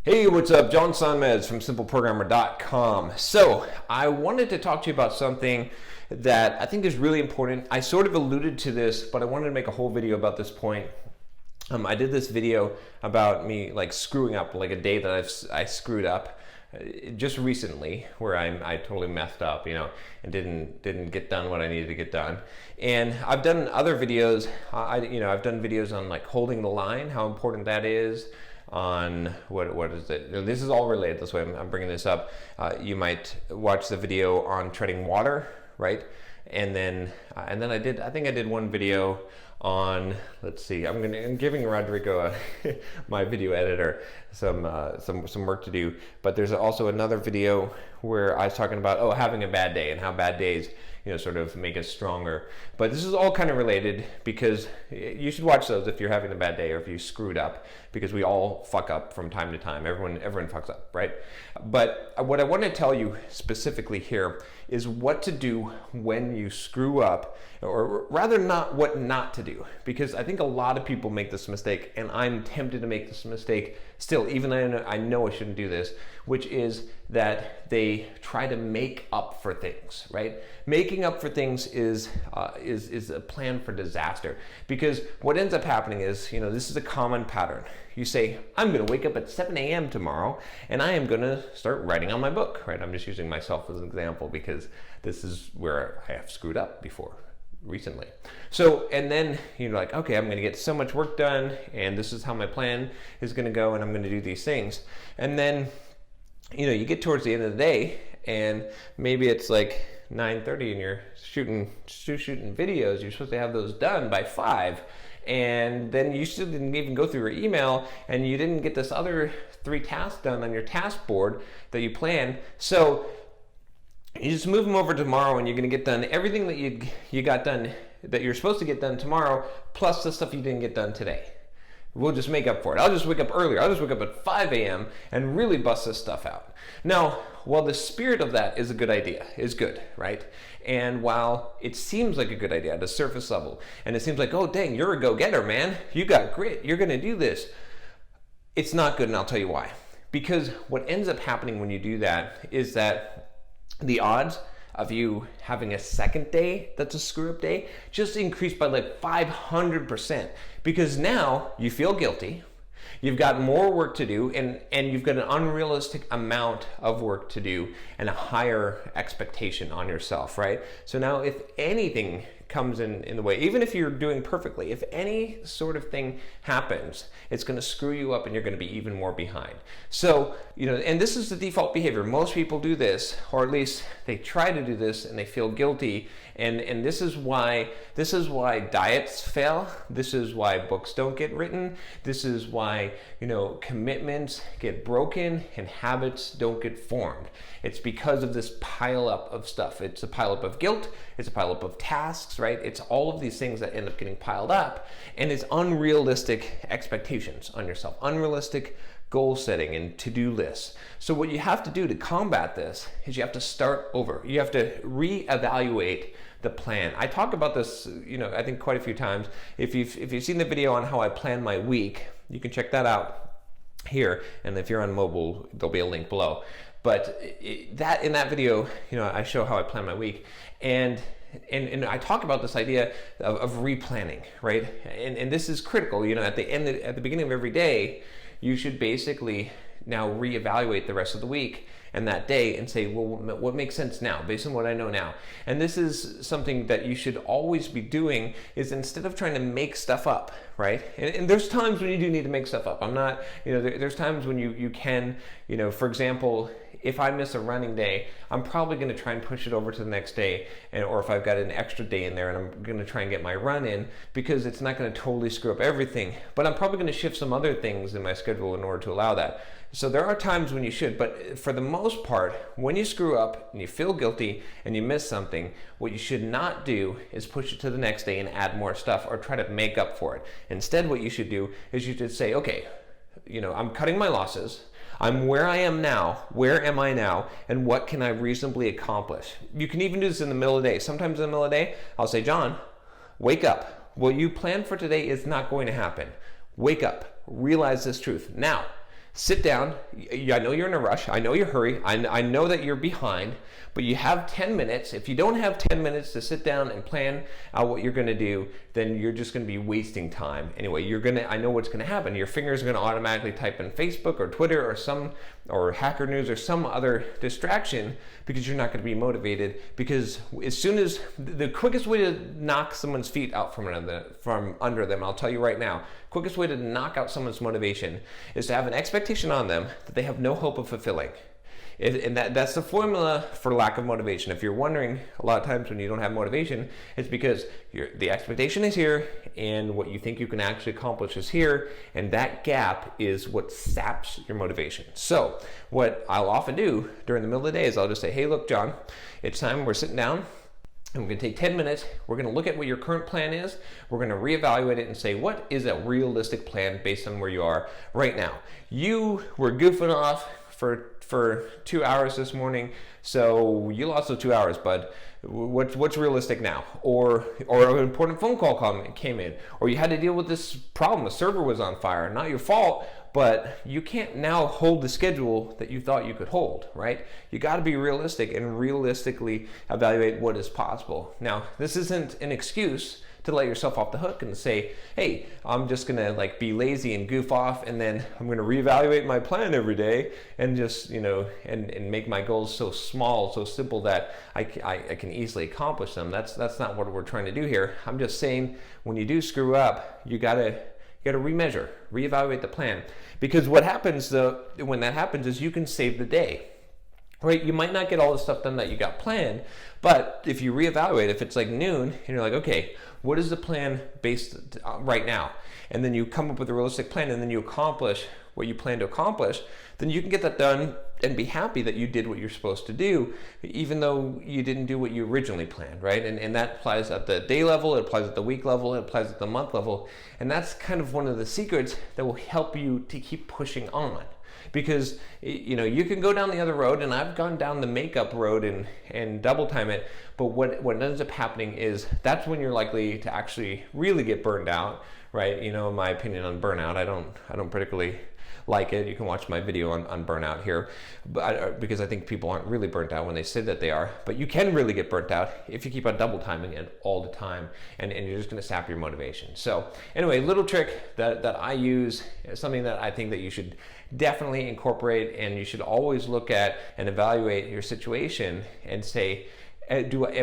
Hey, what's up? John Sonmez from simpleprogrammer.com. So I wanted to talk to you about something that I think is really important. I sort of alluded to this, but I wanted to make a whole video about this point. I did this video about me like screwing up, like a day that I screwed up just recently, where I totally messed up, and didn't get done what I needed to get done. And I've done other videos. I've done videos on like holding the line, how important that is. On what is it? This is all related. That's why I'm bringing this up. You might watch the video on treading water, right? And then I think I did one video on, let's see, I'm giving Rodrigo, my video editor, some work to do. But there's also another video where I was talking about having a bad day and how bad days sort of make us stronger. But this is all kind of related because you should watch those if you're having a bad day or if you screwed up, because we all fuck up from time to time. Everyone fucks up, right? But what I want to tell you specifically here is what to do when you screw up, or rather not what not to do, because I think a lot of people make this mistake, and I'm tempted to make this mistake still, even though I know I shouldn't do this, which is that they try to make up for things, right? Making up for things is a plan for disaster, because what ends up happening is, this is a common pattern. You say, I'm going to wake up at 7 a.m. tomorrow and I am going to start writing on my book, right? I'm just using myself as an example because this is where I have screwed up before recently. So, and then you're like, okay, I'm going to get so much work done and this is how my plan is going to go and I'm going to do these things. And then, you get towards the end of the day and maybe it's like 9:30 and you're shooting videos. You're supposed to have those done by 5. And then you still didn't even go through your email and you didn't get this other 3 tasks done on your task board that you planned. So you just move them over tomorrow and you're going to get done everything that you got done that you're supposed to get done tomorrow, plus the stuff you didn't get done today. We'll just make up for it. I'll just wake up earlier. I'll just wake up at 5 a.m. and really bust this stuff out. Now, while the spirit of that is a good idea, is good, right? And while it seems like a good idea at a surface level, and it seems like, oh, dang, you're a go-getter, man. You got grit. You're going to do this. It's not good, and I'll tell you why. Because what ends up happening when you do that is that the odds of you having a second day that's a screw-up day just increased by like 500%, because now you feel guilty, you've got more work to do, and you've got an unrealistic amount of work to do and a higher expectation on yourself, right? So now if anything comes in the way, even if you're doing perfectly, if any sort of thing happens, it's going to screw you up and you're going to be even more behind. So, and this is the default behavior. Most people do this, or at least they try to do this, and they feel guilty. And this is why diets fail. This is why books don't get written. This is why, commitments get broken and habits don't get formed. It's because of this pile up of stuff. It's a pile up of guilt. It's a pile up of tasks, right? It's all of these things that end up getting piled up, and it's unrealistic expectations on yourself, unrealistic goal setting and to-do lists. So what you have to do to combat this is you have to start over. You have to reevaluate the plan. I talk about this, I think quite a few times. If you've seen the video on how I plan my week, you can check that out here. And if you're on mobile, there'll be a link below. But in that video, I show how I plan my week, and I talk about this idea of replanning, right? And this is critical. At the beginning of every day, you should basically now reevaluate the rest of the week and that day and say, well, what makes sense now based on what I know now? And this is something that you should always be doing, is instead of trying to make stuff up, right? And there's times when you do need to make stuff up. I'm not, there's times when you can, for example, if I miss a running day, I'm probably going to try and push it over to the next day, or if I've got an extra day in there, and I'm going to try and get my run in, because it's not going to totally screw up everything. But I'm probably going to shift some other things in my schedule in order to allow that. So there are times when you should, but for the most part, when you screw up and you feel guilty and you miss something, what you should not do is push it to the next day and add more stuff or try to make up for it. Instead, what you should do is you should say, okay, I'm cutting my losses. I'm where I am now. Where am I now? And what can I reasonably accomplish? You can even do this in the middle of the day. Sometimes in the middle of the day, I'll say, John, wake up. What you planned for today is not going to happen. Wake up. Realize this truth. Now, Sit down. I know you're in a rush. I know you're hurry. I know that you're behind, but you have 10 minutes. If you don't have 10 minutes to sit down and plan out what you're going to do, then you're just going to be wasting time. Anyway, I know what's going to happen. Your fingers are going to automatically type in Facebook or Twitter or Hacker News or some other distraction, because you're not going to be motivated. Because as soon as the quickest way to knock someone's feet out from under them, I'll tell you right now, quickest way to knock out someone's motivation is to have an expectation on them that they have no hope of fulfilling. And that's the formula for lack of motivation. If you're wondering, a lot of times when you don't have motivation, it's because the expectation is here and what you think you can actually accomplish is here, and that gap is what saps your motivation. So what I'll often do during the middle of the day is I'll just say, hey, look, John, it's time. We're sitting down. And we're going to take 10 minutes. We're going to look at what your current plan is. We're going to reevaluate it and say, what is a realistic plan based on where you are right now? You were goofing off for 2 hours this morning, so you lost those 2 hours, bud. What's realistic now? Or an important phone call came in, or you had to deal with this problem. The server was on fire. Not your fault, but you can't now hold the schedule that you thought you could hold, right? You got to be realistic and realistically evaluate what is possible. Now, this isn't an excuse to let yourself off the hook and say, hey, I'm just gonna be lazy and goof off, and then I'm gonna reevaluate my plan every day and just, and make my goals so small, so simple that I can easily accomplish them. That's not what we're trying to do here. I'm just saying, when you do screw up, you gotta remeasure, reevaluate the plan. Because what happens when that happens is you can save the day. Right? You might not get all the stuff done that you got planned, but if you reevaluate, if it's like noon and you're like, okay, what is the plan based right now? And then you come up with a realistic plan, and then you accomplish what you plan to accomplish, then you can get that done and be happy that you did what you're supposed to do, even though you didn't do what you originally planned, right? And that applies at the day level, it applies at the week level, it applies at the month level. And that's kind of one of the secrets that will help you to keep pushing on. Because you can go down the other road, and I've gone down the makeup road and double time it, but what ends up happening is that's when you're likely to actually really get burned out, right? My opinion on burnout, I don't particularly like it. You can watch my video on burnout here, because I think people aren't really burnt out when they say that they are. But you can really get burnt out if you keep on double timing it all the time, and you're just going to sap your motivation. So anyway, little trick that I use, something that I think that you should definitely incorporate, and you should always look at and evaluate your situation and say, do I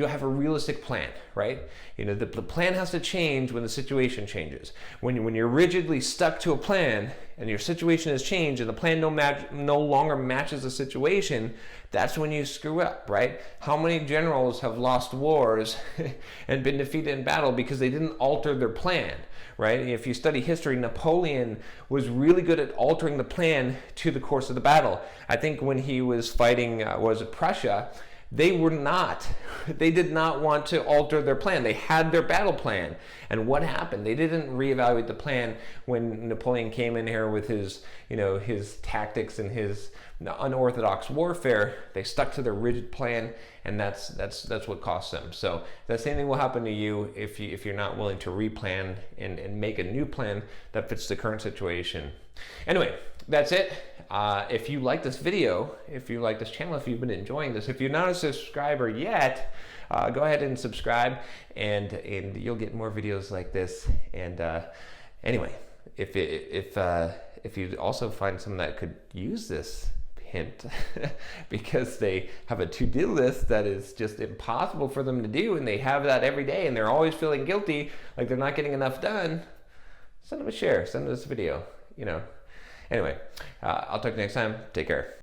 have a realistic plan, right? The plan has to change when the situation changes. When you're rigidly stuck to a plan and your situation has changed and the plan no longer matches the situation, that's when you screw up, right? How many generals have lost wars and been defeated in battle because they didn't alter their plan, right? If you study history, Napoleon was really good at altering the plan to the course of the battle. I think when he was fighting, Prussia, they did not want to alter their plan. They had their battle plan. And what happened? They didn't reevaluate the plan when Napoleon came in here with his tactics and his unorthodox warfare. They stuck to their rigid plan, and that's what cost them. So the same thing will happen to you if you're not willing to replan and make a new plan that fits the current situation. Anyway, that's it. If you like this video, if you like this channel, if you've been enjoying this, if you're not a subscriber yet, go ahead and subscribe, and you'll get more videos like this. And anyway, if you also find someone that could use this hint because they have a to-do list that is just impossible for them to do, and they have that every day, and they're always feeling guilty, like they're not getting enough done, send them a share, send them this video, Anyway, I'll talk to you next time. Take care.